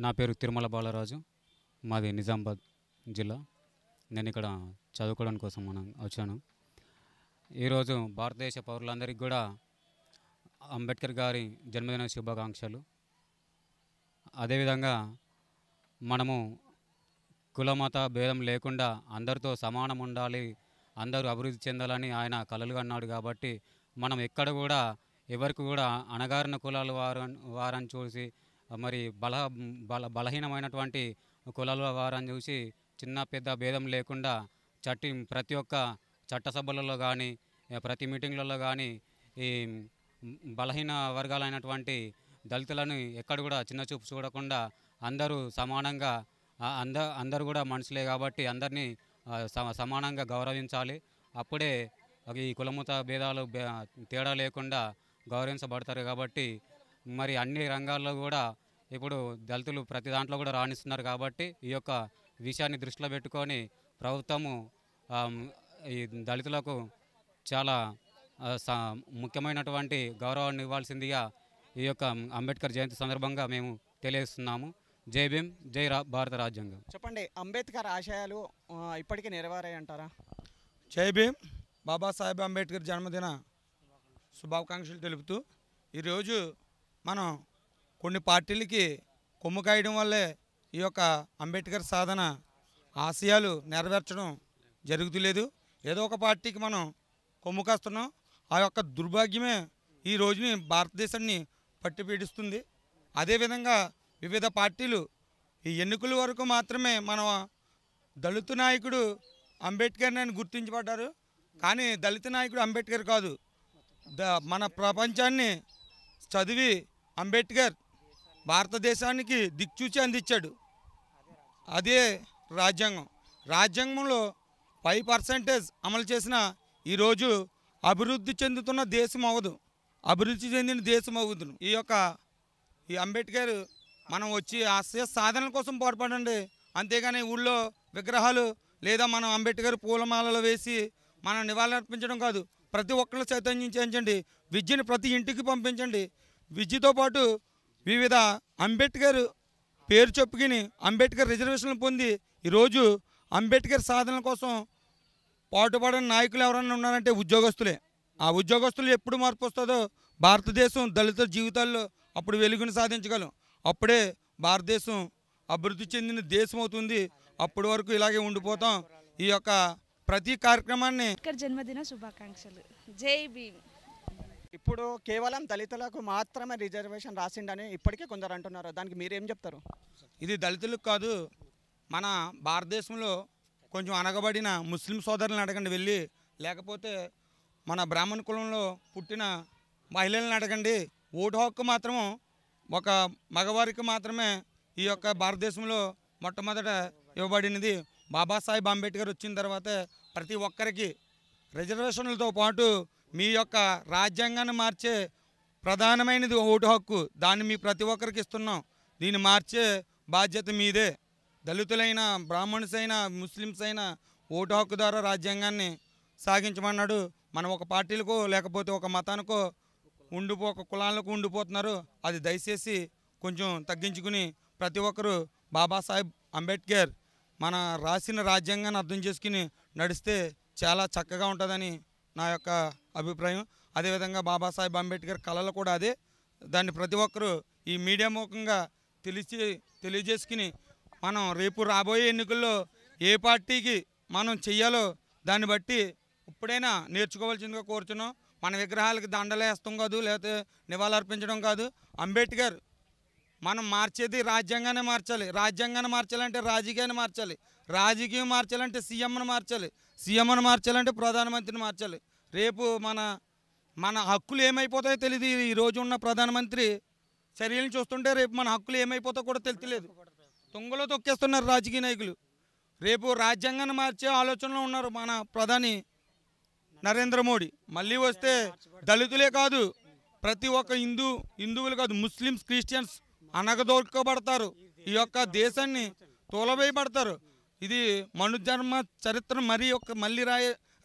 నా పేరు తిరుమల బాలరాజు. మాది నిజామాబాద్ జిల్లా. నేను ఇక్కడ చదువుకోవడం కోసం వచ్చాను. ఈరోజు భారతదేశ పౌరులందరికీ కూడా అంబేద్కర్ గారి జన్మదిన శుభాకాంక్షలు. అదేవిధంగా మనము కులమత భేదం లేకుండా అందరితో సమానం ఉండాలి, అందరూ అభివృద్ధి చెందాలని ఆయన కలలు కన్నాడు. కాబట్టి మనం ఎక్కడ కూడా ఎవరికి కూడా అణగారిన కులాల వారని చూసి, మరి బలహీనమైనటువంటి కులాల వారని చూసి చిన్న పెద్ద భేదం లేకుండా ప్రతి ఒక్క చట్టసభలలో కానీ ప్రతి మీటింగ్లలో కానీ ఈ బలహీన వర్గాలైనటువంటి దళితులను ఎక్కడ కూడా చిన్నచూపు చూడకుండా అందరూ సమానంగా అందరూ కూడా మనుషులే కాబట్టి అందరినీ సమానంగా గౌరవించాలి. అప్పుడే ఈ కులమత భేదాలు తేడా లేకుండా గౌరవించబడతారు. కాబట్టి మరి అన్ని రంగాల్లో కూడా ఇప్పుడు దళితులు ప్రతి దాంట్లో కూడా రాణిస్తున్నారు. కాబట్టి ఈ యొక్క విషయాన్ని దృష్టిలో పెట్టుకొని ప్రభుత్వము ఈ దళితులకు చాలా ముఖ్యమైనటువంటి గౌరవాన్ని ఇవ్వాల్సిందిగా ఈ యొక్క అంబేద్కర్ జయంతి సందర్భంగా మేము తెలియజేస్తున్నాము. జై భీమ్, జై భారత రాజ్యాంగం. చెప్పండి, అంబేద్కర్ ఆశయాలు ఇప్పటికీ నెరవేరాయి అంటారా? జై భీమ్, బాబాసాహెబ్ అంబేద్కర్ జన్మదిన శుభాకాంక్షలు తెలుపుతూ ఈరోజు మనం కొన్ని పార్టీలకి కొమ్ము కాయడం వల్లే ఈ యొక్క అంబేద్కర్ సాధన ఆశయాలు నెరవేర్చడం జరుగుతులేదు. ఏదో ఒక పార్టీకి మనం కొమ్ము కాస్తున్నాం. ఆ యొక్క దుర్భాగ్యమే ఈ రోజుని భారతదేశాన్ని పట్టిపీడిస్తుంది. అదేవిధంగా వివిధ పార్టీలు ఈ ఎన్నికల వరకు మాత్రమే మన దళిత నాయకుడు అంబేద్కర్ అని గుర్తించబడ్డారు. కానీ దళిత నాయకుడు అంబేద్కర్ కాదు. మన ప్రపంచాన్ని చదివి అంబేద్కర్ భారతదేశానికి దిక్చూచి అందించాడు. అదే రాజ్యాంగం. రాజ్యాంగంలో 5% అమలు చేసిన ఈరోజు అభివృద్ధి చెందుతున్న దేశం అవ్వదు, అభివృద్ధి చెందిన దేశం అవుతుంది. ఈ అంబేద్కర్ మనం వచ్చి ఆశయ సాధనల కోసం పోరాడండి. అంతేగాని ఊళ్ళో విగ్రహాలు లేదా మనం అంబేద్కర్ పూలమాలలో వేసి మనం నివాళులర్పించడం కాదు. ప్రతి ఒక్కరు చైతన్యం చేయించండి. విద్యను ప్రతి ఇంటికి పంపించండి. విద్యతో పాటు వివిధ అంబేద్కర్ పేరు చెప్పుకుని అంబేద్కర్ రిజర్వేషన్లు పొంది ఈరోజు అంబేద్కర్ సాధనల కోసం పాటుపడని నాయకులు ఎవరైనా ఉన్నారంటే ఉద్యోగస్తులే. ఆ ఉద్యోగస్తులు ఎప్పుడు మార్పు వస్తుందో భారతదేశం దళిత జీవితాల్లో అప్పుడు వెలుగుని సాధించగలం. అప్పుడే భారతదేశం అభివృద్ధి చెందిన దేశం అవుతుంది. అప్పటి వరకు ఇలాగే ఉండిపోతాం. ఈ యొక్క ప్రతి కార్యక్రమాన్ని జన్మదిన శుభాకాంక్షలు. జై భీమ్. ఇప్పుడు కేవలం దళితులకు మాత్రమే రిజర్వేషన్ రాసిండని ఇప్పటికే కొందరు అంటున్నారు. దానికి మీరేం చెప్తారు? ఇది దళితులకు కాదు, మన భారతదేశంలో కొంచెం అనగబడిన ముస్లిం సోదరులను అడగండి వెళ్ళి, లేకపోతే మన బ్రాహ్మణ కులంలో పుట్టిన మహిళలను అడగండి. ఓటు హక్కు మాత్రం ఒక మగవారికి మాత్రమే ఈ యొక్క భారతదేశంలో మొట్టమొదట ఇవ్వబడినది. బాబాసాహెబ్ అంబేద్కర్ వచ్చిన తర్వాతే ప్రతి ఒక్కరికి రిజర్వేషన్లతో పాటు మీ యొక్క రాజ్యాంగాన్ని మార్చే ప్రధానమైనది ఓటు హక్కు. దాన్ని మీ ప్రతి ఒక్కరికి ఇస్తున్నాం. దీన్ని మార్చే బాధ్యత మీదే. దళితులైన, బ్రాహ్మణ్స్ అయినా, ముస్లిమ్స్ అయినా ఓటు హక్కు ద్వారా రాజ్యాంగాన్ని సాగించమన్నాడు. మనం ఒక పార్టీలకో లేకపోతే ఒక మతానికో ఒక కులాలకు ఉండిపోతున్నారు. అది దయచేసి కొంచెం తగ్గించుకుని ప్రతి ఒక్కరూ బాబాసాహెబ్ అంబేద్కర్ మన రాసిన రాజ్యాంగాన్ని అర్థం చేసుకుని నడిస్తే చాలా చక్కగా ఉంటుందని నా యొక్క అభిప్రాయం. అదేవిధంగా బాబాసాహెబ్ అంబేద్కర్ కళలు కూడా అదే. దాన్ని ప్రతి ఒక్కరూ ఈ మీడియా ముఖంగా తెలియజేసుకుని మనం రేపు రాబోయే ఎన్నికల్లో ఏ పార్టీకి మనం చెయ్యాలో దాన్ని బట్టి ఇప్పుడైనా నేర్చుకోవాల్సిందిగా కోరుచున్నాం. మన విగ్రహాలకు దండలేస్తాం కాదు, లేకపోతే నివాళులర్పించడం కాదు. అంబేద్కర్ మనం మార్చేది రాజ్యాంగాన్ని మార్చాలి. రాజ్యాంగాన్ని మార్చాలంటే రాజకీయాన్ని మార్చాలి. రాజకీయం మార్చాలంటే సీఎంను మార్చాలి. సీఎంను మార్చాలంటే ప్రధానమంత్రిని మార్చాలి. రేపు మన హక్కులు ఏమైపోతాయో తెలియదు. ఈరోజు ఉన్న ప్రధానమంత్రి చర్యలను చూస్తుంటే రేపు మన హక్కులు ఏమైపోతాయో కూడా తెలియలేదు. తుంగలో తొక్కేస్తున్నారు రాజకీయ నాయకులు. రేపు రాజ్యాంగాన్ని మార్చే ఆలోచనలో ఉన్నారు మన ప్రధాని నరేంద్ర మోడీ. మళ్ళీ వస్తే దళితులే కాదు, ప్రతి ఒక్క హిందువులు కాదు, ముస్లిమ్స్, క్రిస్టియన్స్ అనగదొక్కబడతారు. ఈ యొక్క దేశాన్ని తోలవేయబడతారు. ఇది మనుజన్మ చరిత్ర మళ్ళీ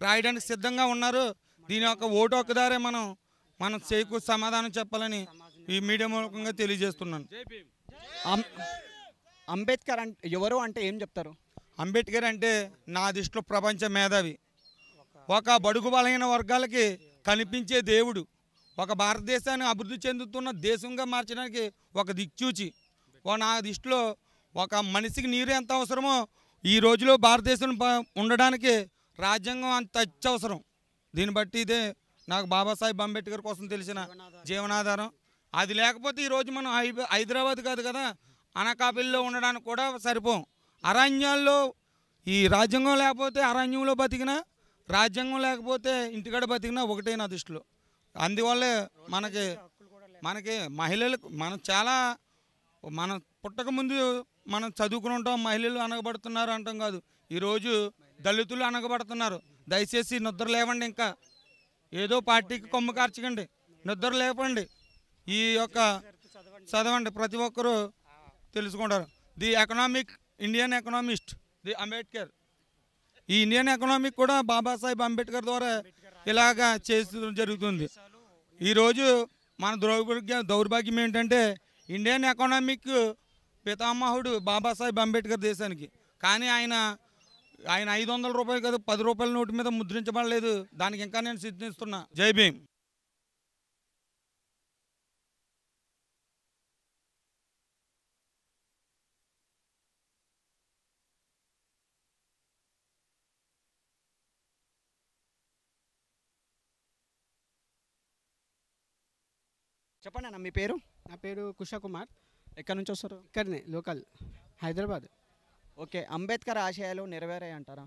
రాయడానికి సిద్ధంగా ఉన్నారు. దీని యొక్క ఓటు హక్కు దారే మనం చేకు సమాధానం చెప్పాలని ఈ మీడియా మూలకంగా తెలియజేస్తున్నాను. అంబేద్కర్ అంటే ఎవరు అంటే ఏం చెప్తారు? అంబేద్కర్ అంటే నా దృష్టిలో ప్రపంచ మేధావి, ఒక బడుగు బలహీన వర్గాలకి కనిపించే దేవుడు, ఒక భారతదేశాన్ని అభివృద్ధి చెందుతున్న దేశంగా మార్చడానికి ఒక దిక్చూచి. నా దృష్టిలో ఒక మనిషికి నీరు ఎంత అవసరమో ఈ రోజులో భారతదేశం ఉండడానికి రాజ్యాంగం అంత అత్యవసరం. దీన్ని బట్టి ఇదే నాకు బాబాసాహెబ్ అంబేద్కర్ కోసం తెలిసిన జీవనాధారం. అది లేకపోతే ఈరోజు మనం హైదరాబాద్ కాదు కదా, అనకాపల్లిలో ఉండడానికి కూడా సరిపోం. అరణ్యాల్లో ఈ రాజ్యాంగం లేకపోతే అరణ్యంలో బతికినా, రాజ్యాంగం లేకపోతే ఇంటికాడ బతికినా ఒకటే నా దృష్టిలో. అందువల్లే మనకి మహిళలకు మనం పుట్టక ముందు మనం చదువుకుని ఉంటాం, మహిళలు అనగబడుతున్నారు అంటాం కాదు. ఈరోజు దళితులు అనగబడుతున్నారు. దయచేసి నిద్ర లేవండి, ఇంకా ఏదో పార్టీకి కొమ్ము కార్చకండి, నిద్ర లేపండి. ఈ యొక్క చదవండి, ప్రతి ఒక్కరూ తెలుసుకుంటారు. The Indian economist the Ambedkar. ఈ ఇండియన్ ఎకనామిక్ కూడా బాబాసాహెబ్ అంబేద్కర్ ద్వారా ఇలాగా చేస్తూ జరుగుతుంది. ఈరోజు మన దౌర్భాగ్యం ఏంటంటే ఇండియన్ ఎకనామిక్ పితామహుడు బాబాసాహెబ్ అంబేద్కర్ దేశానికి. కానీ ఆయన 500 రూపాయలు కాదు, 10 రూపాయల నోటు మీద ముద్రించబడలేదు. దానికి ఇంకా నేను సిద్ధిస్తున్నా. జై భీమ్. చెప్పండి అన్న, మీ పేరు? నా పేరు కుషకుమార్. ఎక్కడి నుంచి వస్తారు? ఇక్కడనే లోకల్ హైదరాబాద్. ఓకే, అంబేద్కర్ ఆశయాలు నెరవేరాయి అంటారా?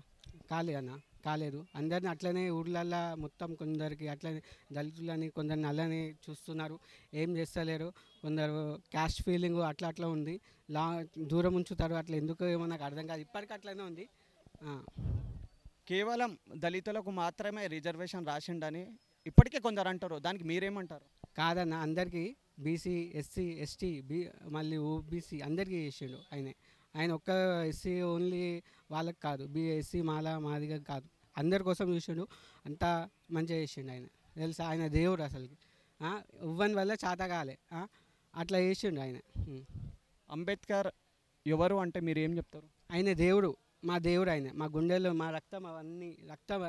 కాలేదు. అందరిని అట్లనే ఊర్లల్లో మొత్తం కొందరికి అట్లనే దళితులని కొందరిని అలానే చూస్తున్నారు, ఏం చేస్తలేరు. కొందరు క్యాస్ట్ ఫీలింగ్ అట్లా ఉంది, దూరం ఉంచుతారు. అట్లా ఎందుకు ఏమో నాకు అర్థం కాదు, ఇప్పటికీ అట్లనే ఉంది. కేవలం దళితులకు మాత్రమే రిజర్వేషన్ రాసిండని ఇప్పటికే కొందరు అంటారు, దానికి మీరేమంటారు? కాదన్న, అందరికీ బీసీ, ఎస్సీ, ఎస్టీ, మళ్ళీ ఓబీసీ అందరికీ చేసిండు ఆయన ఒక్క ఎస్సీ ఓన్లీ వాళ్ళకి కాదు, ఎస్సీ మాదిగా కాదు, అందరి కోసం చూసిండు. అంతా మంచిగా చేసిండు ఆయన, తెలుసా? ఆయన దేవుడు అసలుకి. ఇవ్వని వల్ల చేత కాలే, అట్లా చేసిండు ఆయన. అంబేద్కర్ ఎవరు అంటే మీరు ఏం చెప్తారు? ఆయన దేవుడు, మా దేవుడు ఆయన, మా గుండెల్లో మా రక్తం, అవన్నీ రక్తం.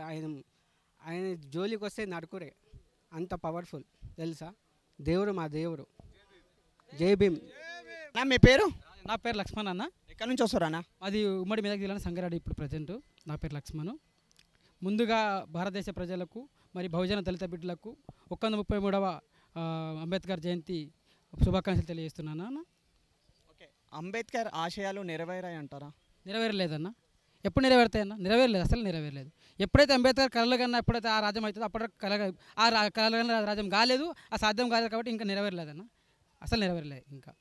ఆయన జోలికి వస్తే నడుకురే, అంత పవర్ఫుల్, తెలుసా? దేవుడు, మా దేవుడు. జై భీమ్. మీ పేరు? నా పేరు లక్ష్మణ్ అన్న. ఎక్కడి నుంచి వస్తారు అన్న? అది ఉమ్మడి మెదక్ జిల్లా సంగారెడ్డి. ఇప్పుడు ప్రజెంట్ నా పేరు లక్ష్మణ్. ముందుగా భారతదేశ ప్రజలకు మరి బహుజన దళిత బిడ్డలకు 133వ అంబేద్కర్ జయంతి శుభాకాంక్షలు తెలియజేస్తున్నాను అన్న. ఓకే, అంబేద్కర్ ఆశయాలు నెరవేరాయి అంటారా? నెరవేరలేదన్న. ఎప్పుడు నెరవేరుతాయన్న? నెరవేరలేదు, అసలు నెరవేరలేదు. ఎప్పుడైతే అంబేద్కర్ కళలు కన్నా ఎప్పుడైతే ఆ రాజ్యం అవుతుందో అప్పటి కళలు కన్నా రాజ్యం కాలేదు, ఆ సాధ్యం కాలేదు కాబట్టి ఇంకా నెరవేరలేదన్న, అసలు నెరవేరలేదు. ఇంకా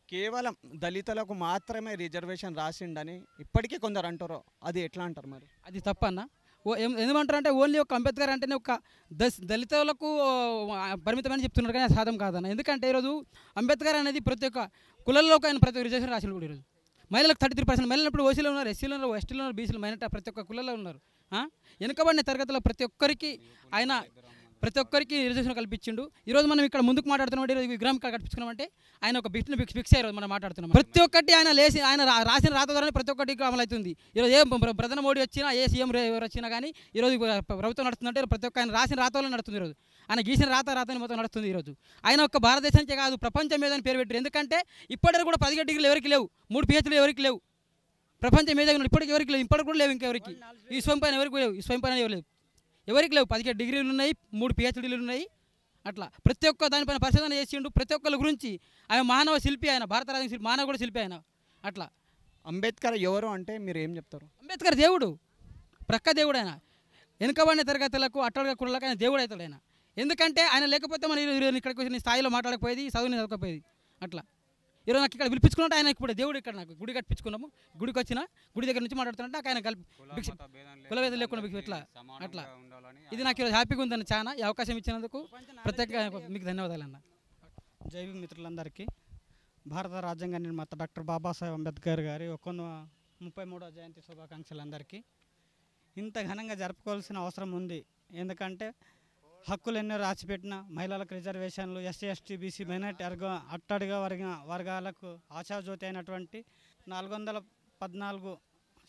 కేవలం దళితులకు మాత్రమే రిజర్వేషన్ రాసిండని ఇప్పటికీ కొందరు అంటారు, అది ఎట్లా అంటారు మరి? అది తప్పన్న. ఎందుకంటారు అంటే ఓన్లీ ఒక అంబేద్కర్ అంటేనే ఒక దళితులకు పరిమితమని చెప్తున్నారు, కానీ సాధ్యం కాదన్న. ఎందుకంటే ఈరోజు అంబేద్కర్ అనేది ప్రతి ఒక్క కులంలోకి ఆయన ప్రతి ఒక్క రిజర్వేషన్ రాసిండు కూడా. ఈరోజు మహిళలకు 33%, మహిళలు ఇప్పుడు ఓసీలో ఉన్నారు, ఎస్సీలో ఉన్నారు, ఎస్టీలో ఉన్నారు, బీసీలో, మైనారిటీ ప్రతి ఒక్క కులంలో ఉన్నారు. వెనుకబడిన తరగతిలో ప్రతి ఒక్కరికి రిజర్వేషన్ కల్పించిండు. ఈరోజు మనం ఇక్కడ ముందుకు మాట్లాడుతున్నాం, ఈరోజు విగ్రహం ఇక్కడ కల్పించుకున్నామంటే ఆయన ఒక బిట్ని ఫిక్స్ అయ్యారు. మనం మాట్లాడుతున్నాం ప్రతి ఒక్కటి ఆయన ఆయన రాసిన రాత ద్వారా ప్రతి ఒక్కటి అమలు అవుతుంది. ఈరోజు ఏ ప్రధాని మోడీ వచ్చినా, ఏ సీఎం ఎవరు వచ్చినా కానీ ఈరోజు ప్రభుత్వం నడుస్తుందంటే ప్రతి ఒక్క ఆయన రాసిన రాత వల్ల నడుస్తుంది. ఈరోజు ఆయన గీసిన రాతని మొత్తం నడుస్తుంది. ఈరోజు ఆయన ఒక్క భారతదేశానికే కాదు ప్రపంచం మీద పేరు పెట్టారు. ఎందుకంటే ఇప్పటివరకు కూడా 17 డిగ్రీలు ఎవరికి లేవు, 3 PhDలు ఎవరికి లేవు, ప్రపంచం మీద ఇప్పటికి ఎవరికి లేవు, ఇప్పటికి కూడా లేవు, ఇంకెవరికి ఈ స్వయం పైన ఎవరికి లేవు, ఈ స్వయం పైన ఎవరికి లేవు. 17 డిగ్రీలు ఉన్నాయి, 3 PhDలు ఉన్నాయి. అట్లా ప్రతి ఒక్క దానిపైన పరిశోధన చేసిండు. ప్రతి ఒక్కరి గురించి ఆయన మానవ శిల్పి, ఆయన భారత రాజ్యాంగ శిల్పి, మానవ కూడా శిల్పి ఆయన. అట్లా అంబేద్కర్ ఎవరు అంటే మీరు ఏం చెప్తారు? అంబేద్కర్ దేవుడు, ప్రక్క దేవుడు ఆయన. వెనుకబడిన తరగతులకు అట్టడుగు కులాలకు ఆయన దేవుడు అవుతాడు ఆయన. ఎందుకంటే ఆయన లేకపోతే మనం ఇక్కడికి వచ్చి స్థాయిలో మాట్లాడకపోయేది, చదవకపోయేది. అట్లా ఈరోజు నాకు ఇక్కడ పిలిపించుకున్నట్టు ఆయన ఇప్పుడు దేవుడు. ఇక్కడ నాకు గుడి కట్టించుకున్నాము, గుడికి వచ్చిన గుడి దగ్గర నుంచి మాట్లాడుతున్నట్టు నాకు ఆయన కులవేదం లేకుండా ఇట్లా అట్లా. ఇది నాకు ఈరోజు హ్యాపీగా ఉందని చాలా ఈ అవకాశం ఇచ్చినందుకు ప్రత్యేకంగా మీకు ధన్యవాదాలు అన్న. జై భీమ్ మిత్రులందరికీ భారత రాజ్యాంగ నిర్మాత డాక్టర్ బాబాసాహెబ్ అంబేద్కర్ గారి 133వ జయంతి శుభాకాంక్షలు అందరికీ. ఇంత ఘనంగా జరుపుకోవాల్సిన అవసరం ఉంది. ఎందుకంటే హక్కులు ఎన్నో రాసిపెట్టిన మహిళలకు రిజర్వేషన్లు, ఎస్సీ, ఎస్టీ, బీసీ, మైనార్టీ అట్టడుగు వర్గాలకు ఆశాజ్యోతి అయినటువంటి 414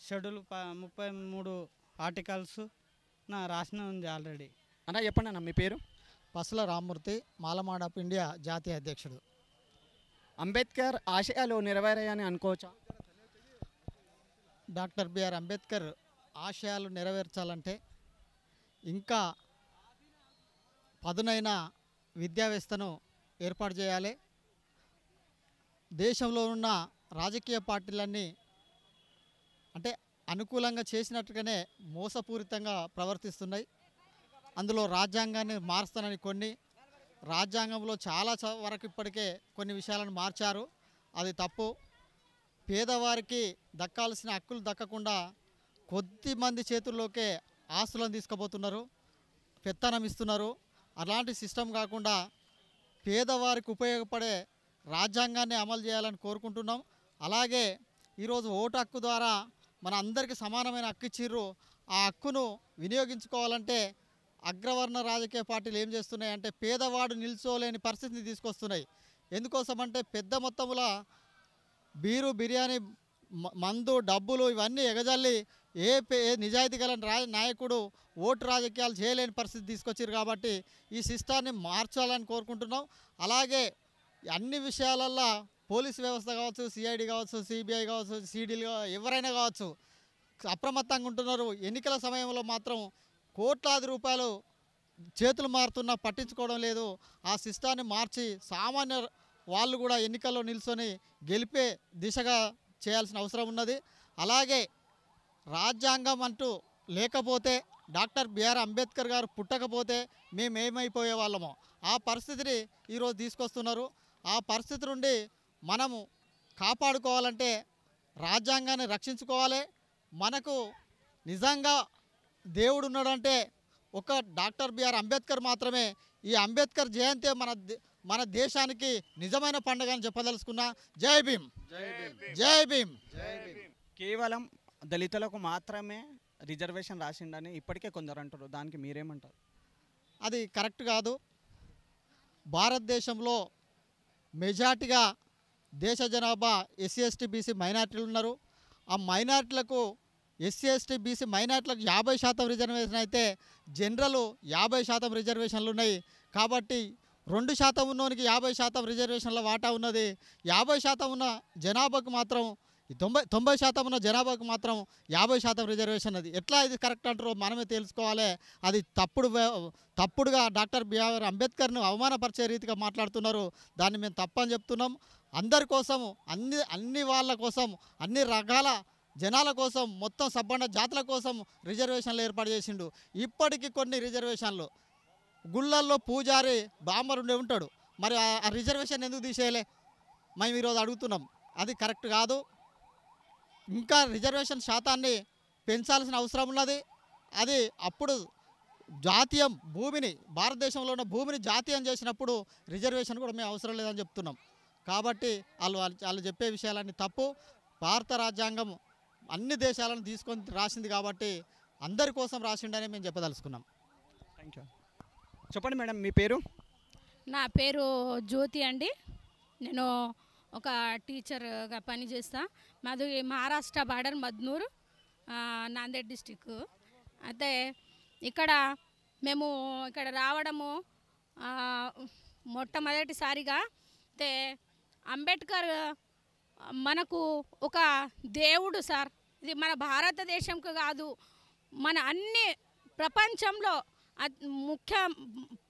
షెడ్యూల్ 33 ఆర్టికల్స్ నా రాసిన ఉంది ఆల్రెడీ. అన్న చెప్పండి అన్న మీ పేరు? పసల రామ్మూర్తి, మాలమాడ ఆఫ్ ఇండియా జాతీయ అధ్యక్షుడు. అంబేద్కర్ ఆశయాలు నెరవేరాయని అనుకోవచ్చా? డాక్టర్ బిఆర్ అంబేద్కర్ ఆశయాలు నెరవేర్చాలంటే ఇంకా పదునైన విద్యా వ్యవస్థను ఏర్పాటు చేయాలి. దేశంలో ఉన్న రాజకీయ పార్టీలన్నీ అంటే అనుకూలంగా చేసినట్టుగానే మోసపూరితంగా ప్రవర్తిస్తున్నాయి. అందులో రాజ్యాంగాన్ని మారుస్తానని కొన్ని, రాజ్యాంగంలో చాలా వరకు ఇప్పటికే కొన్ని విషయాలను మార్చారు. అది తప్పు. పేదవారికి దక్కాల్సిన హక్కులు దక్కకుండా కొద్ది మంది చేతుల్లోకే ఆస్తులను తీసుకుపోతున్నారు, పెత్తనం ఇస్తున్నారు. అలాంటి సిస్టమ్ కాకుండా పేదవారికి ఉపయోగపడే రాజ్యాంగాన్ని అమలు చేయాలని కోరుకుంటున్నాం. అలాగే ఈరోజు ఓటు హక్కు ద్వారా మన అందరికీ సమానమైన హక్కు ఇచ్చిర్రు. ఆ హక్కును వినియోగించుకోవాలంటే అగ్రవర్ణ రాజకీయ పార్టీలు ఏం చేస్తున్నాయంటే పేదవాడు నిల్చోలేని పరిస్థితిని తీసుకొస్తున్నాయి. ఎందుకోసమంటే పెద్ద మొత్తంలో బీరు, బిర్యానీ, మందు, డబ్బులు ఇవన్నీ ఎగజల్లి ఏ నిజాయితీ గల నాయకుడు ఓటు రాజకీయాలు చేయలేని పరిస్థితి తీసుకొచ్చారు. కాబట్టి ఈ సిస్టాన్ని మార్చాలని కోరుకుంటున్నాం. అలాగే అన్ని విషయాలల్లో పోలీస్ వ్యవస్థ కావచ్చు, సిఐడి కావచ్చు, సిబిఐ కావచ్చు, సిడీలు ఎవరైనా కావచ్చు అప్రమత్తంగా ఉంటున్నారు. ఎన్నికల సమయంలో మాత్రం కోట్లాది రూపాయలు చేతులు మారుతున్నా పట్టించుకోవడం లేదు. ఆ సిస్టాన్ని మార్చి సామాన్య వాళ్ళు కూడా ఎన్నికల్లో నిల్చొని గెలిపే దిశగా చేయాల్సిన అవసరం ఉన్నది. అలాగే రాజ్యాంగం అంటూ లేకపోతే డాక్టర్ బిఆర్ అంబేద్కర్ గారు పుట్టకపోతే మేమేమైపోయే వాళ్ళమో ఆ పరిస్థితిని ఈరోజు తీసుకొస్తున్నారు. ఆ పరిస్థితి నుండి మనము కాపాడుకోవాలంటే రాజ్యాంగాన్ని రక్షించుకోవాలి. మనకు నిజంగా దేవుడు ఉన్నాడంటే ఒక డాక్టర్ బిఆర్ అంబేద్కర్ మాత్రమే. ఈ అంబేద్కర్ జయంతి మన దేశానికి నిజమైన పండుగ అని చెప్పదలుచుకున్నా. జై భీమ్, జై భీమ్. కేవలం దళితులకు మాత్రమే రిజర్వేషన్ రాసిండని ఇప్పటికే కొందరు అంటారు. దానికి మీరేమంటారు? అది కరెక్ట్ కాదు. భారతదేశంలో మెజార్టీగా దేశ జనాభా ఎస్సీ, ఎస్టీ, బీసీ మైనార్టీలు ఉన్నారు. ఆ మైనార్టీలకు ఎస్సీ, ఎస్టీ, బీసీ మైనార్టీలకు 50% రిజర్వేషన్ అయితే జనరల్ 50% రిజర్వేషన్లు ఉన్నాయి. కాబట్టి 2% ఉన్నోనికి 50% రిజర్వేషన్ల వాటా ఉన్నది. 50% ఉన్న జనాభాకు మాత్రం 90% ఉన్న జనాభాకు మాత్రం 50% రిజర్వేషన్. అది ఎట్లా ఇది కరెక్ట్ అంటారో మనమే తెలుసుకోవాలి. అది తప్పుడుగా డాక్టర్ బిఆర్ అంబేద్కర్ను అవమానపరిచే రీతిగా మాట్లాడుతున్నారు. దాన్ని మేము తప్పని చెప్తున్నాం. అందరి కోసం, అన్ని వాళ్ళ కోసం, అన్ని రకాల జనాల కోసం, మొత్తం సబ్బండ జాతుల కోసం రిజర్వేషన్లు ఏర్పాటు చేసిండు. ఇప్పటికీ కొన్ని రిజర్వేషన్లు గుళ్ళల్లో పూజారి బామ్మరుండే ఉంటాడు. మరి ఆ రిజర్వేషన్ ఎందుకు తీసేయలే మేము ఈరోజు అడుగుతున్నాం. అది కరెక్ట్ కాదు. ఇంకా రిజర్వేషన్ శాతాన్ని పెంచాల్సిన అవసరం ఉన్నది. అది అప్పుడు జాతీయం భూమిని, భారతదేశంలో ఉన్న భూమిని జాతీయం చేసినప్పుడు రిజర్వేషన్ కూడా మేము అవసరం లేదని చెప్తున్నాం. కాబట్టి వాళ్ళు చెప్పే విషయాలన్నీ తప్పు. భారత రాజ్యాంగం అన్ని దేశాలను తీసుకొని రాసింది కాబట్టి అందరి కోసం రాసిండని మేము చెప్పదలుచుకున్నాం. Thank you. చెప్పండి మేడం మీ పేరు? నా పేరు జ్యోతి అండి. నేను ఒక టీచర్గా పనిచేస్తా. మాది మహారాష్ట్ర బార్డర్ మద్నూర్, నాందేడ్ డిస్టిక్. అయితే మేము ఇక్కడ రావడము మొట్టమొదటిసారిగా అయితే అంబేద్కర్ మనకు ఒక దేవుడు సార్. ఇది మన భారతదేశంకు కాదు, మన అన్ని ప్రపంచంలో ముఖ్య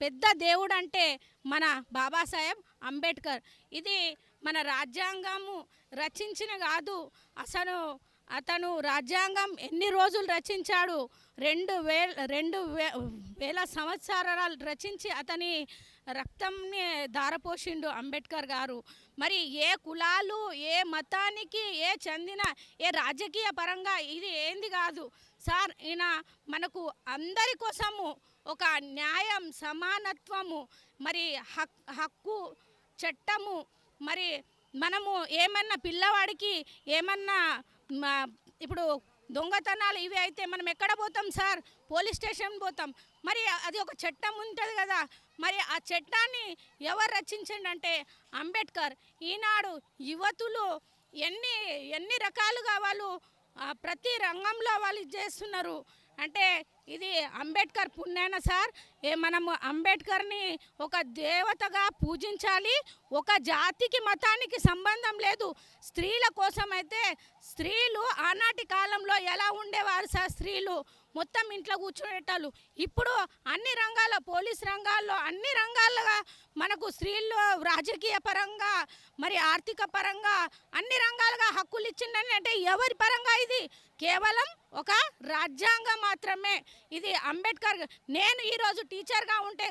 పెద్ద దేవుడు అంటే మన బాబాసాహెబ్ అంబేద్కర్. ఇది మన రాజ్యాంగము రచించిన కాదు, అతను రాజ్యాంగం ఎన్ని రోజులు రచించాడు? 2000 సంవత్సరాలు రచించి అతని రక్తంని ధారపోసిండు అంబేద్కర్ గారు. మరి ఏ కులాలు, ఏ మతానికి చెందిన ఏ రాజకీయ పరంగా ఇది ఏంది కాదు సార్. ఈయన మనకు అందరి కోసము ఒక న్యాయం, సమానత్వము, మరి హక్కు చట్టము. మరి మనము ఏమన్నా పిల్లవాడికి ఏమన్నా ఇప్పుడు దొంగతనాలు ఇవి అయితే మనం ఎక్కడ పోతాం సార్? పోలీస్ స్టేషన్ పోతాం. మరి అది ఒక చట్టం ఉంటుంది కదా. మరి ఆ చట్టాన్ని ఎవరు రచించండి అంటే అంబేద్కర్. ఈనాడు యువతులు ఎన్ని ఎన్ని రకాలుగా వాళ్ళు ప్రతి రంగంలో వాళ్ళు ఇది చేస్తున్నారు. అంటే ఇది అంబేద్కర్ పుణ్యాన సార్. మనము అంబేద్కర్ని ఒక దేవతగా పూజించాలి. ఒక జాతికి మతానికి సంబంధం లేదు. స్త్రీల కోసం అయితే స్త్రీలు ఆనాటి కాలంలో ఎలా ఉండేవారు సార్? స్త్రీలు మొత్తం ఇంట్లో కూర్చునేటాలు. ఇప్పుడు అన్ని రంగాల్లో, పోలీస్ రంగాల్లో, అన్ని రంగాలుగా మనకు స్త్రీలు రాజకీయ పరంగా మరి ఆర్థిక పరంగా అన్ని రంగాలుగా హక్కులు ఇచ్చిందని అంటే ఎవరి పరంగా? ఇది కేవలం ఒక రాజ్యాంగం మాత్రమే. ఇది అంబేద్కర్. నేను ఈరోజు టీచర్గా ఉంటే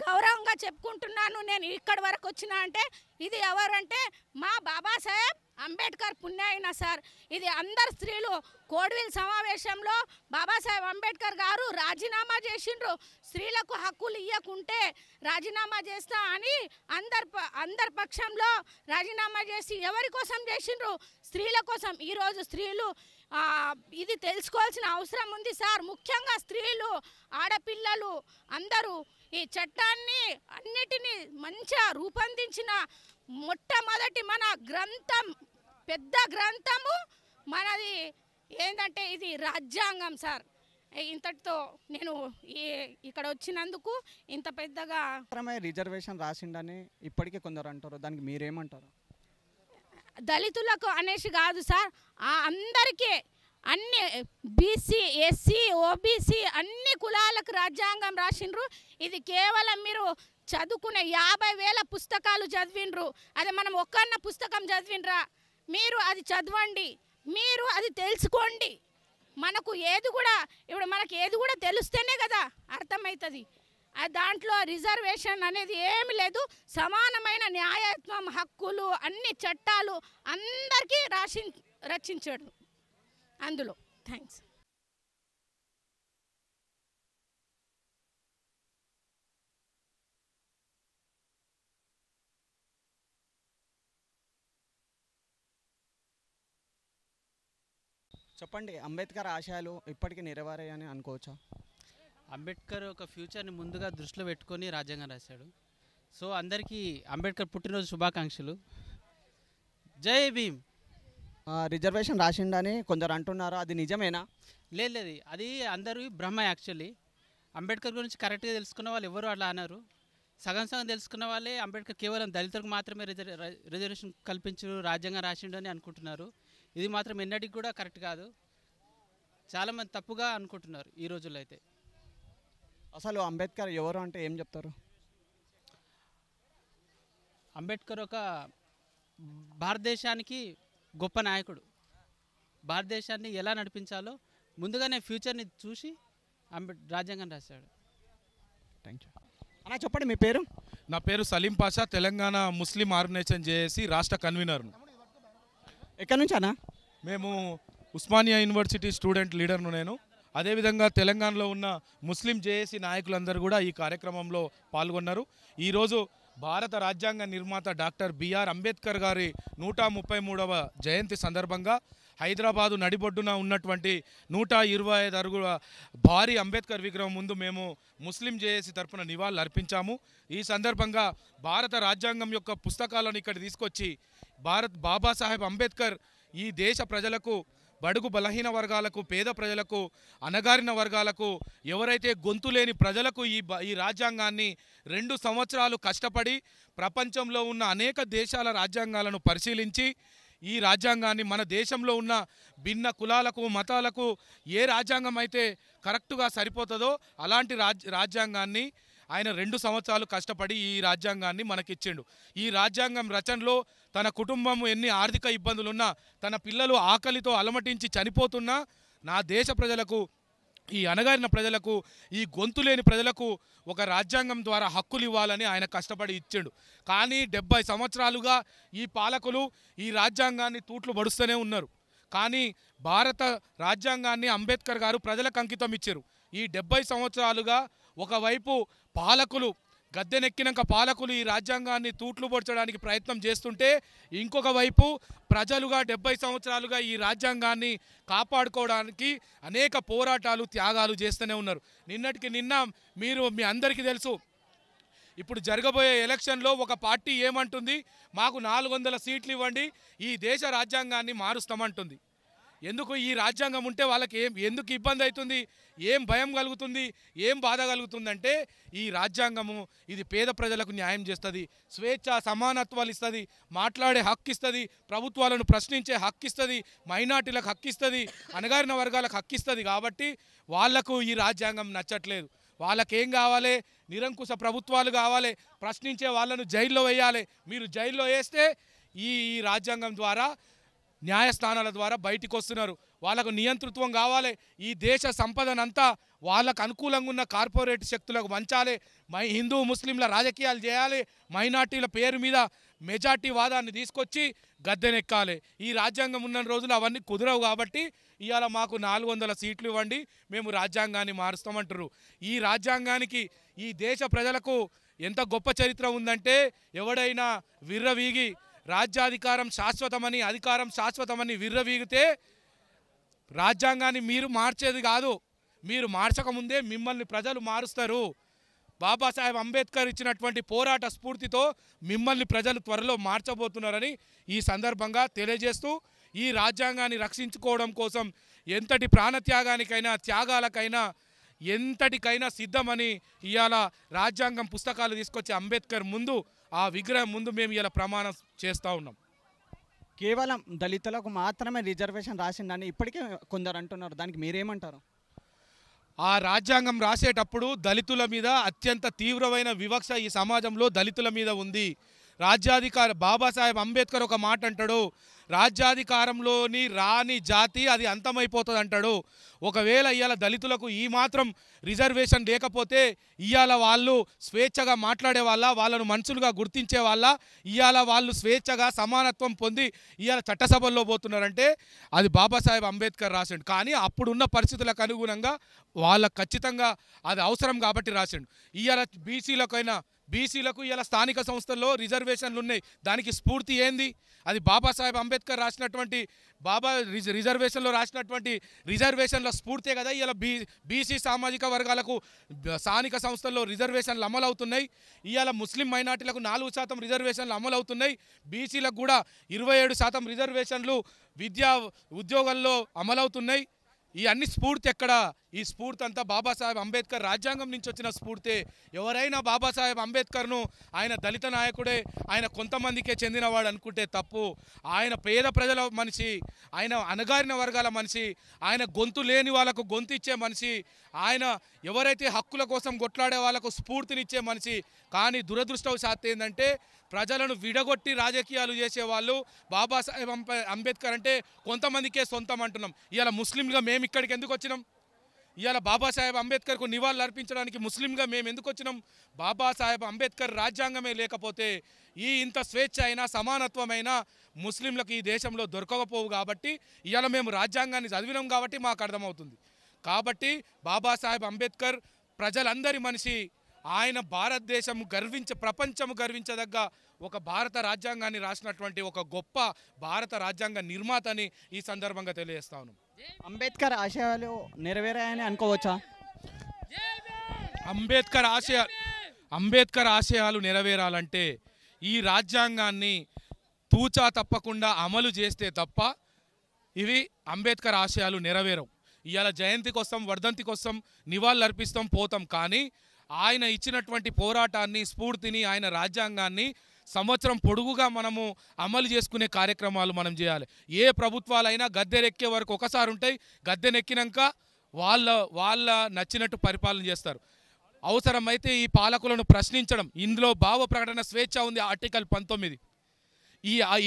గౌరవంగా చెప్పుకుంటున్నాను. నేను ఇక్కడి వరకు వచ్చినా అంటే ఇది ఎవరంటే మా బాబాసాహెబ్ అంబేద్కర్ పుణ్యాయన సార్. ఇది అందరు స్త్రీలు కోడ్విల్ సమావేశంలో బాబాసాహెబ్ అంబేద్కర్ గారు రాజీనామా చేసిండ్రు. స్త్రీలకు హక్కులు ఇవ్వకుంటే రాజీనామా చేస్తా అని అందరి పక్షంలో రాజీనామా చేసి ఎవరి కోసం చేసిండ్రు? స్త్రీల కోసం. ఈరోజు స్త్రీలు ఇది తెలుసుకోవాల్సిన అవసరం ఉంది సార్. ముఖ్యంగా స్త్రీలు, ఆడపిల్లలు అందరూ ఈ చట్టాన్ని అన్నిటినీ మంచిగా రూపొందించిన మొట్టమొదటి మన గ్రంథం, పెద్ద గ్రంథము మనది ఏంటంటే ఇది రాజ్యాంగం సార్. ఇంతటితో నేను ఇక్కడ వచ్చినందుకు ఇంత పెద్దగా రిజర్వేషన్ రాసిండని ఇప్పటికే కొందరు అంటారు. దానికి మీరేమంటారు? దళితులకు అనేసి కాదు సార్, అందరికీ అన్ని బీసీ, ఎస్సీ, ఓబీసీ అన్ని కులాలకు రాజ్యాంగం రాసిండ్రు. ఇది కేవలం మీరు చదువుకునే 50,000 పుస్తకాలు చదివిండ్రు. అదే మనం ఒక్కన్న పుస్తకం చదివిండ్రా? మీరు అది చదవండి, మీరు అది తెలుసుకోండి. మనకు ఏది కూడా ఇప్పుడు మనకి ఏది కూడా తెలిస్తేనే కదా అర్థమవుతుంది. దాంట్లో రిజర్వేషన్ అనేది ఏమి లేదు. సమానమైన న్యాయత్వం, హక్కులు, అన్ని చట్టాలు అందరికీ రచించాడు అందులో. థ్యాంక్స్. చెప్పండి, అంబేద్కర్ ఆశయాలు ఇప్పటికీ నెరవేరాయని అనుకోవచ్చా? అంబేద్కర్ ఒక ఫ్యూచర్ని ముందుగా దృష్టిలో పెట్టుకొని రాజ్యాంగం రాశాడు. సో అందరికీ అంబేద్కర్ పుట్టినరోజు శుభాకాంక్షలు. జై భీమ్. రిజర్వేషన్ రాసిండని కొందరు అంటున్నారు, అది నిజమేనా? లేదు, అది అందరూ బ్రహ్మ. యాక్చువల్లీ అంబేద్కర్ గురించి కరెక్ట్గా తెలుసుకున్న వాళ్ళు ఎవరు అలా అన్నారు. సగం తెలుసుకున్న వాళ్ళే అంబేద్కర్ కేవలం దళితులకు మాత్రమే రిజర్వేషన్ కల్పించు, రాజ్యాంగం రాసిండు అని అనుకుంటున్నారు. ఇది మాత్రం ఎన్నటికి కూడా కరెక్ట్ కాదు. చాలామంది తప్పుగా అనుకుంటున్నారు ఈ రోజుల్లో. అయితే అసలు అంబేద్కర్ ఎవరు అంటే ఏం చెప్తారు? అంబేద్కర్ ఒక భారతదేశానికి గొప్ప నాయకుడు. భారతదేశాన్ని ఎలా నడిపించాలో ముందుగానే ఫ్యూచర్ని చూసి రాజ్యాంగం రాశాడు. థ్యాంక్ యూ అన్న. చెప్పండి మీ పేరు? నా పేరు సలీం పాషా, తెలంగాణ ముస్లిం ఆర్గనైజేషన్ జేఏసీ రాష్ట్ర కన్వీనర్ను. ఎక్కడి నుంచి అన్న? మేము ఉస్మానియా యూనివర్సిటీ స్టూడెంట్ లీడర్ను నేను. అదేవిధంగా తెలంగాణలో ఉన్న ముస్లిం జేఏసీ నాయకులందరూ కూడా ఈ కార్యక్రమంలో పాల్గొన్నారు. ఈరోజు భారత రాజ్యాంగ నిర్మాత డాక్టర్ బిఆర్ అంబేద్కర్ గారి 133వ జయంతి సందర్భంగా హైదరాబాదు నడిబొడ్డున ఉన్నటువంటి 125 అడుగుల భారీ అంబేద్కర్ విగ్రహం ముందు మేము ముస్లిం జేఏసీ తరఫున నివాళులు అర్పించాము. ఈ సందర్భంగా భారత రాజ్యాంగం యొక్క పుస్తకాలను ఇక్కడ తీసుకొచ్చి బాబాసాహెబ్ అంబేద్కర్ ఈ దేశ ప్రజలకు, బడుగు బలహీన వర్గాలకు, పేద ప్రజలకు, అణగారిన వర్గాలకు, ఎవరైతే గొంతు లేని ప్రజలకు ఈ రాజ్యాంగాన్ని 2 సంవత్సరాలు కష్టపడి ప్రపంచంలో ఉన్న అనేక దేశాల రాజ్యాంగాలను పరిశీలించి ఈ రాజ్యాంగాన్ని మన దేశంలో ఉన్న భిన్న కులాలకు, మతాలకు ఏ రాజ్యాంగం అయితే కరెక్టుగా సరిపోతుందో అలాంటి రాజ్యాంగాన్ని ఆయన 2 సంవత్సరాలు కష్టపడి ఈ రాజ్యాంగాన్ని మనకిచ్చిండు. ఈ రాజ్యాంగం రచనలో తన కుటుంబం ఎన్ని ఆర్థిక ఇబ్బందులున్నా, తన పిల్లలు ఆకలితో అలమటించి చనిపోతున్నా, నా దేశ ప్రజలకు, ఈ అణగారిన ప్రజలకు, ఈ గొంతులేని ప్రజలకు ఒక రాజ్యాంగం ద్వారా హక్కులు ఇవ్వాలని ఆయన కష్టపడి ఇచ్చిండు. కానీ 70 సంవత్సరాలుగా ఈ పాలకులు ఈ రాజ్యాంగాన్ని తూట్లు పడుస్తూనే ఉన్నారు. కానీ భారత రాజ్యాంగాన్ని అంబేద్కర్ గారు ప్రజలకు అంకితం ఇచ్చారు. ఈ 70 సంవత్సరాలుగా ఒకవైపు పాలకులు గద్దెనెక్కినాక పాలకులు ఈ రాజ్యాంగాన్ని తూట్లు పొడచడానికి ప్రయత్నం చేస్తుంటే, ఇంకొక వైపు ప్రజలుగా 70 సంవత్సరాలుగా ఈ రాజ్యాంగాన్ని కాపాడుకోవడానికి అనేక పోరాటాలు, త్యాగాలు చేస్తూనే ఉన్నారు. నిన్నటికి నిన్న మీ అందరికీ తెలుసు, ఇప్పుడు జరగబోయే ఎలక్షన్లో ఒక పార్టీ ఏమంటుంది, మాకు 400 సీట్లు ఇవ్వండి, ఈ దేశ రాజ్యాంగాన్ని మారుస్తామంటుంది. ఎందుకు ఈ రాజ్యాంగం ఉంటే వాళ్ళకి ఎందుకు ఇబ్బంది అవుతుంది, ఏం భయం కలుగుతుంది, ఏం బాధ కలుగుతుందంటే ఈ రాజ్యాంగము ఇది పేద ప్రజలకు న్యాయం చేస్తుంది, స్వేచ్ఛ సమానత్వాలు ఇస్తుంది, మాట్లాడే హక్కు ఇస్తుంది, ప్రభుత్వాలను ప్రశ్నించే హక్కు ఇస్తుంది, మైనార్టీలకు హక్కు ఇస్తుంది, అణగారిన వర్గాలకు హక్కు ఇస్తుంది. కాబట్టి వాళ్లకు ఈ రాజ్యాంగం నచ్చట్లేదు. వాళ్ళకేం కావాలి, నిరంకుశ ప్రభుత్వాలు కావాలి, ప్రశ్నించే వాళ్ళను జైల్లో వేయాలి. మీరు జైల్లో వేస్తే ఈ రాజ్యాంగం ద్వారా న్యాయస్థానాల ద్వారా బయటికి వస్తున్నారు. వాళ్ళకు నియంతృత్వం కావాలి, ఈ దేశ సంపదనంతా వాళ్ళకు అనుకూలంగా ఉన్న కార్పొరేట్ శక్తులకు వంచాలి, హిందూ ముస్లింల రాజకీయాలు చేయాలి, మైనార్టీల పేరు మీద మెజార్టీ వాదాన్ని తీసుకొచ్చి గద్దెనెక్కాలి. ఈ రాజ్యాంగం ఉన్న రోజులు అవన్నీ కుదరవు. కాబట్టి ఇవాళ మాకు 400 సీట్లు ఇవ్వండి, మేము రాజ్యాంగాన్ని మారుస్తామంటారు. ఈ రాజ్యాంగానికి ఈ దేశ ప్రజలకు ఎంత గొప్ప చరిత్ర ఉందంటే, ఎవడైనా విర్రవీగి రాజ్యాధికారం శాశ్వతమని, అధికారం శాశ్వతమని విర్రవీగితే రాజ్యాంగాన్ని మీరు మార్చేది కాదు, మీరు మార్చకముందే మిమ్మల్ని ప్రజలు మారుస్తారు. బాబాసాహెబ్ అంబేద్కర్ ఇచ్చినటువంటి పోరాట స్ఫూర్తితో మిమ్మల్ని ప్రజలు త్వరలో మార్చబోతున్నారని ఈ సందర్భంగా తెలియజేస్తూ, ఈ రాజ్యాంగాన్ని రక్షించుకోవడం కోసం ఎంతటి ప్రాణత్యాగానికైనా త్యాగాలకైనా ఎంతటికైనా సిద్ధమని ఇవాళ రాజ్యాంగం పుస్తకాలు తీసుకొచ్చి అంబేద్కర్ ముందు, ఆ విగ్రహం ముందు మేము ఇలా ప్రమాణం చేస్తూ ఉన్నాం. కేవలం దళితులకు మాత్రమే రిజర్వేషన్ రాసిందని ఇప్పటికే కొందరు అంటున్నారు, దానికి మీరేమంటారు? ఆ రాజ్యాంగం రాసేటప్పుడు దళితుల మీద అత్యంత తీవ్రమైన వివక్ష ఈ సమాజంలో దళితుల మీద ఉంది. బాబాసాహెబ్ అంబేద్కర్ ఒక మాట అంటాడు, రాజ్యాధికారంలోని రాని జాతి అది అంతమైపోతుంది అంటాడు. ఒకవేళ ఇవాళ దళితులకు ఈ మాత్రం రిజర్వేషన్ లేకపోతే ఇవాళ వాళ్ళు స్వేచ్ఛగా మాట్లాడే వాళ్ళను మనుషులుగా గుర్తించే ఇవాళ వాళ్ళు స్వేచ్ఛగా సమానత్వం పొంది ఇవాళ చట్టసభల్లో పోతున్నారంటే అది బాబాసాహెబ్ అంబేద్కర్ రాసిండు. కానీ అప్పుడున్న పరిస్థితులకు అనుగుణంగా వాళ్ళకు ఖచ్చితంగా అది అవసరం కాబట్టి రాసిండు. ఇవాళ బీసీలకు ఇలా స్థానిక సంస్థల్లో రిజర్వేషన్లు ఉన్నాయి. దానికి స్ఫూర్తి ఏంది? అది బాబాసాహెబ్ అంబేద్కర్ రాసినటువంటి రిజర్వేషన్లో రాసినటువంటి రిజర్వేషన్ల స్ఫూర్తే కదా ఇలా బీసీ సామాజిక వర్గాలకు స్థానిక సంస్థల్లో రిజర్వేషన్లు అమలవుతున్నాయి. ఇవాళ ముస్లిం మైనార్టీలకు 4% రిజర్వేషన్లు అమలవుతున్నాయి. బీసీలకు కూడా 27% రిజర్వేషన్లు విద్యా ఉద్యోగాల్లో అమలవుతున్నాయి. ఈ అన్ని స్ఫూర్తి ఎక్కడ? ఈ స్ఫూర్తి అంతా బాబాసాహెబ్ అంబేద్కర్ రాజ్యాంగం నుంచి వచ్చిన స్ఫూర్తే. ఎవరైనా బాబాసాహెబ్ అంబేద్కర్ను ఆయన దళిత నాయకుడే, ఆయన కొంతమందికే చెందినవాడు అనుకుంటే తప్పు. ఆయన పేద ప్రజల మనిషి, ఆయన అణగారిన వర్గాల మనిషి, ఆయన గొంతు లేని వాళ్ళకు గొంతు ఇచ్చే మనిషి, ఆయన ఎవరైతే హక్కుల కోసం కొట్లాడే వాళ్ళకు స్ఫూర్తినిచ్చే మనిషి. కానీ దురదృష్టవశాత్తు ఏంటంటే ప్రజలను విడగొట్టి రాజకీయాలు చేసేవాళ్ళు బాబాసాహెబ్ అంబేద్కర్ అంటే కొంతమందికే సొంతం అంటున్నాం. ఇవాళ ముస్లింలుగా మేము ఇక్కడికి ఎందుకు వచ్చినాం? ఇవాళ బాబాసాహెబ్ అంబేద్కర్కు నివాళులు అర్పించడానికి ముస్లింగా మేము ఎందుకు వచ్చినాం? బాబాసాహెబ్ అంబేద్కర్ రాజ్యాంగమే లేకపోతే ఇంత స్వేచ్ఛ అయినా సమానత్వమైన ముస్లింలకు ఈ దేశంలో దొరకకపోవు. కాబట్టి ఇవాళ మేము రాజ్యాంగాన్ని చదివినాం కాబట్టి మాకు అర్థమవుతుంది. కాబట్టి బాబాసాహెబ్ అంబేద్కర్ ప్రజలందరి మనిషి. ఆయన భారతదేశం ప్రపంచం గర్వించదగ్గ ఒక భారత రాజ్యాంగాన్ని రాసినటువంటి ఒక గొప్ప భారత రాజ్యాంగ నిర్మాత అని ఈ సందర్భంగా తెలియజేస్తా ఉన్నాం. అంబేద్కర్ ఆశయాలు నెరవేరాయని అనుకోవచ్చా? అంబేద్కర్ ఆశయాలు నెరవేరాలంటే ఈ రాజ్యాంగాన్ని తూచా తప్పకుండా అమలు చేస్తే తప్ప ఇవి అంబేద్కర్ ఆశయాలు నెరవేరవు. ఇవాళ జయంతికి వస్తాం, వర్ధంతికి వస్తాం, నివాళులు అర్పిస్తాం, పోతాం. కానీ ఆయన ఇచ్చినటువంటి పోరాటాన్ని, స్ఫూర్తిని, ఆయన రాజ్యాంగాన్ని సంవత్సరం పొడుగుగా మనము అమలు చేసుకునే కార్యక్రమాలు మనం చేయాలి. ఏ ప్రభుత్వాలైనా గద్దెనెక్కే వరకు ఒకసారి ఉంటాయి, గద్దెనెక్కినాక వాళ్ళ నచ్చినట్టు పరిపాలన చేస్తారు. అవసరమైతే ఈ పాలకులను ప్రశ్నించడం. ఇందులో భావ ప్రకటన స్వేచ్ఛ ఉంది, ఆర్టికల్ 19.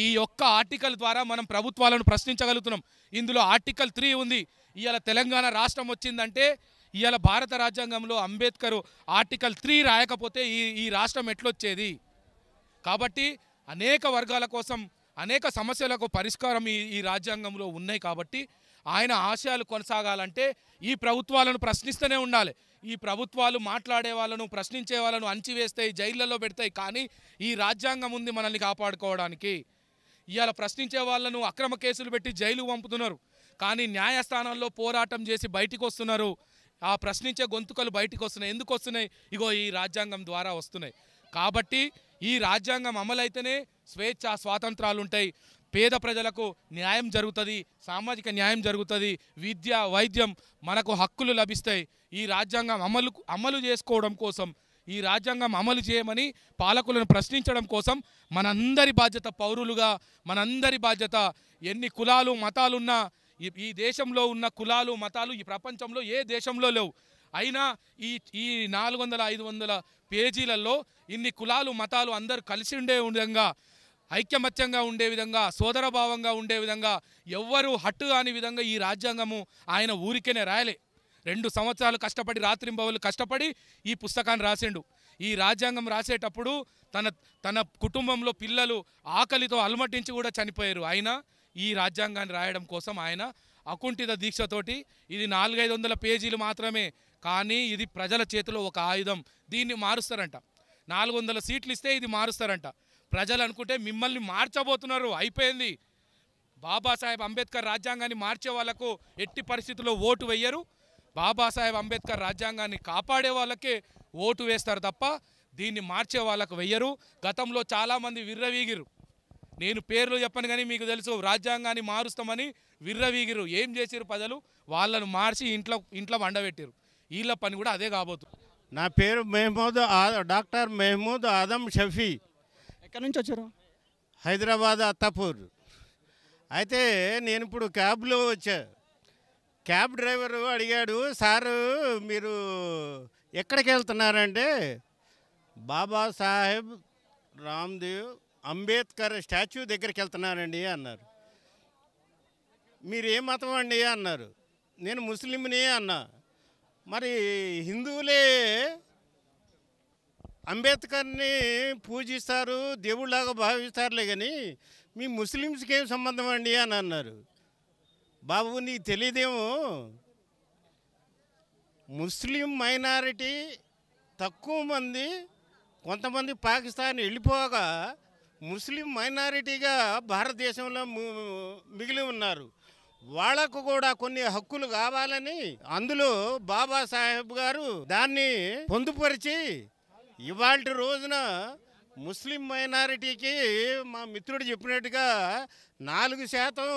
ఈ ఒక్క ఆర్టికల్ ద్వారా మనం ప్రభుత్వాలను ప్రశ్నించగలుగుతున్నాం. ఇందులో ఆర్టికల్ 3 ఉంది. ఇవాళ తెలంగాణ రాష్ట్రం వచ్చిందంటే ఇవాళ భారత రాజ్యాంగంలో అంబేద్కర్ ఆర్టికల్ 3 రాయకపోతే ఈ రాష్ట్రం ఎట్లొచ్చేది? కాబట్టి అనేక వర్గాల కోసం అనేక సమస్యలకు పరిష్కారం ఈ రాజ్యాంగంలో ఉన్నాయి. కాబట్టి ఆయన ఆశయాలు కొనసాగాలంటే ఈ ప్రభుత్వాలను ప్రశ్నిస్తూనే ఉండాలి. ఈ ప్రభుత్వాలు మాట్లాడే వాళ్ళను, ప్రశ్నించే వాళ్ళను అణచివేస్తాయి, జైళ్ళలో పెడతాయి. కానీ ఈ రాజ్యాంగం ఉంది మనల్ని కాపాడుకోవడానికి. ఇవాళ ప్రశ్నించే వాళ్ళను అక్రమ కేసులు పెట్టి జైలు పంపుతున్నారు. కానీ న్యాయస్థానాల్లో పోరాటం చేసి బయటికి వస్తున్నారు. ఆ ప్రశ్నించే గొంతుకలు బయటికి వస్తున్నాయి. ఎందుకు వస్తున్నాయి? ఈ రాజ్యాంగం ద్వారా వస్తున్నాయి. కాబట్టి ఈ రాజ్యాంగం అమలైతేనే స్వేచ్ఛ స్వాతంత్రాలు ఉంటాయి, పేద ప్రజలకు న్యాయం జరుగుతుంది, సామాజిక న్యాయం జరుగుతుంది, విద్య వైద్యం మనకు హక్కులు లభిస్తాయి. ఈ రాజ్యాంగం అమలు చేసుకోవడం కోసం, ఈ రాజ్యాంగం అమలు చేయమని పాలకులను ప్రశ్నించడం కోసం మనందరి బాధ్యత, పౌరులుగా మనందరి బాధ్యత. ఎన్ని కులాలు మతాలున్నా, ఈ దేశంలో ఉన్న కులాలు మతాలు ఈ ప్రపంచంలో ఏ దేశంలో లేవు. అయినా ఈ 400-500 పేజీలలో ఇన్ని కులాలు మతాలు అందరూ కలిసి ఉండే విధంగా, ఐక్యమత్యంగా ఉండే విధంగా, సోదరభావంగా ఉండే విధంగా, ఎవ్వరూ హట్టు కాని విధంగా ఈ రాజ్యాంగము ఆయన ఊరికేనే రాయలే. 2 సంవత్సరాలు కష్టపడి, రాత్రింబవళ్ళు కష్టపడి ఈ పుస్తకాన్ని రాసిండు. ఈ రాజ్యాంగం రాసేటప్పుడు తన కుటుంబంలో పిల్లలు ఆకలితో అలమటించి కూడా చనిపోయారు. అయినా ఈ రాజ్యాంగాన్ని రాయడం కోసం ఆయన అకుంఠిత దీక్షతోటి, ఇది 400-500 పేజీలు మాత్రమే, కానీ ఇది ప్రజల చేతిలో ఒక ఆయుధం. దీన్ని మారుస్తారంట. 400 సీట్లు ఇస్తే ఇది మారుస్తారంట. ప్రజలు అనుకుంటే మిమ్మల్ని మార్చబోతున్నారు, అయిపోయింది. బాబాసాహెబ్ అంబేద్కర్ రాజ్యాంగాన్ని మార్చే వాళ్ళకు ఎట్టి పరిస్థితుల్లో ఓటు వేయరు. బాబాసాహెబ్ అంబేద్కర్ రాజ్యాంగాన్ని కాపాడే వాళ్ళకే ఓటు వేస్తారు తప్ప దీన్ని మార్చే వాళ్ళకు వెయ్యరు. గతంలో చాలామంది విర్రవీగిరు. నేను పేర్లు చెప్పను కానీ మీకు తెలుసు, రాజ్యాంగాన్ని మారుస్తామని విర్రవీగిరు. ఏం చేసిరు ప్రజలు? వాళ్ళను మార్చి ఇంట్లో వండబెట్టారు. వీళ్ళ పని కూడా అదే కాబోతుంది. నా పేరు డాక్టర్ మెహమూద్ ఆదం షఫీ. ఎక్కడి నుంచి వచ్చారు? హైదరాబాద్ అత్తాపూర్. అయితే నేను ఇప్పుడు క్యాబ్లో వచ్చా. క్యాబ్ డ్రైవరు అడిగాడు, సారు మీరు ఎక్కడికి వెళ్తున్నారంటే బాబాసాహెబ్ రామ్దేవ్ అంబేద్కర్ స్టాచ్యూ దగ్గరికి వెళ్తున్నానండి అన్నారు. మీరు ఏ మతం అండి అన్నారు. నేను ముస్లింని అన్నా. మరి హిందువులే అంబేద్కర్ని పూజిస్తారు, దేవుళ్ళలాగా భావిస్తారులే, కానీ మీ ముస్లిమ్స్కి ఏం సంబంధం అండి అని అన్నారు. బాబు నీకు తెలియదేమో, ముస్లిం మైనారిటీ తక్కువ మంది, కొంతమంది పాకిస్తాన్ వెళ్ళిపోగా ముస్లిం మైనారిటీగా భారతదేశంలో మిగిలి ఉన్నారు. వాళ్ళకు కూడా కొన్ని హక్కులు కావాలని అందులో బాబాసాహెబ్ గారు దాన్ని పొందుపరిచి ఇవాళ రోజున ముస్లిం మైనారిటీకి మా మిత్రుడు చెప్పినట్టుగా 4%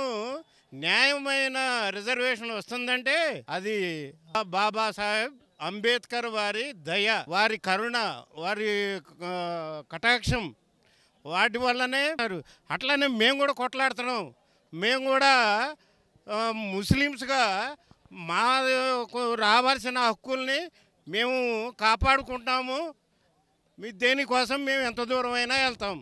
న్యాయమైన రిజర్వేషన్ వస్తుందంటే అది బాబాసాహెబ్ అంబేద్కర్ వారి దయ, వారి కరుణ, వారి కటాక్షం, వాటి వల్లనే. అట్లనే మేము కూడా కొట్లాడుతున్నాం. మేము కూడా ముస్లిమ్స్గా మా రావాల్సిన హక్కుల్ని మేము కాపాడుకుంటాము. దేనికోసం మేము ఎంత దూరమైనా వెళ్తాం.